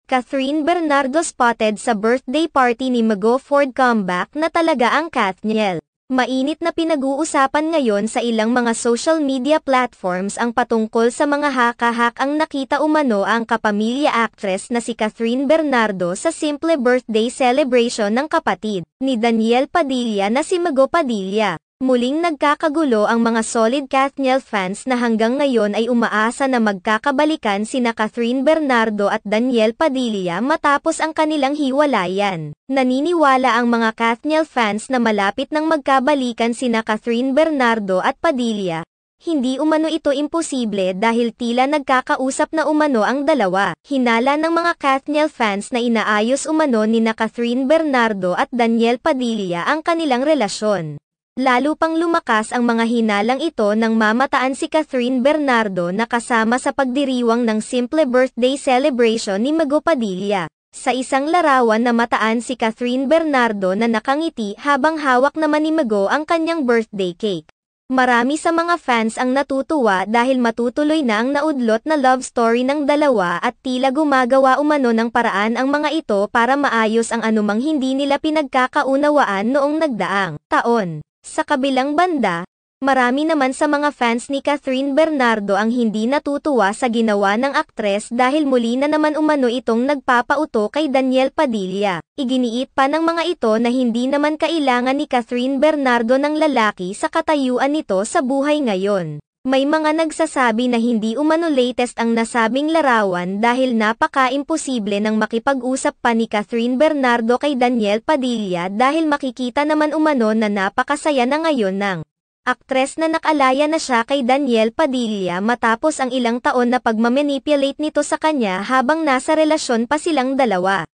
Catherine Bernardo spotted sa birthday party ni Mago Ford, comeback na talaga ang Kathniel. Mainit na pinag-uusapan ngayon sa ilang mga social media platforms ang patungkol sa mga haka-hak ang nakita umano ang kapamilya actress na si Catherine Bernardo sa simple birthday celebration ng kapatid ni Daniel Padilla na si Mago Padilla. Muling nagkakagulo ang mga solid Kathniel fans na hanggang ngayon ay umaasa na magkakabalikan sina Catherine Bernardo at Daniel Padilla matapos ang kanilang hiwalayan. Naniniwala ang mga Kathniel fans na malapit nang magkabalikan sina Catherine Bernardo at Padilla. Hindi umano ito imposible dahil tila nagkakausap na umano ang dalawa. Hinala ng mga Kathniel fans na inaayos umano ni Catherine Bernardo at Daniel Padilla ang kanilang relasyon. Lalo pang lumakas ang mga hinalang ito nang mamataan si Catherine Bernardo na kasama sa pagdiriwang ng simple birthday celebration ni Mago Padilla. Sa isang larawan na mataan si Catherine Bernardo na nakangiti habang hawak naman ni Mago ang kanyang birthday cake. Marami sa mga fans ang natutuwa dahil matutuloy na ang naudlot na love story ng dalawa at tila gumagawa umano ng paraan ang mga ito para maayos ang anumang hindi nila pinagkakaunawaan noong nagdaang taon. Sa kabilang banda, marami naman sa mga fans ni Catherine Bernardo ang hindi natutuwa sa ginawa ng aktres dahil muli na naman umano itong nagpapauto kay Daniel Padilla. Iginiit pa ng mga ito na hindi naman kailangan ni Catherine Bernardo ng lalaki sa katayuan nito sa buhay ngayon. May mga nagsasabi na hindi umano latest ang nasabing larawan dahil napaka-imposible nang makipag-usap pa ni Catherine Bernardo kay Daniel Padilla dahil makikita naman umano na napakasaya na ngayon ng aktres na nakalaya na siya kay Daniel Padilla matapos ang ilang taon na pagmamanipulate nito sa kanya habang nasa relasyon pa silang dalawa.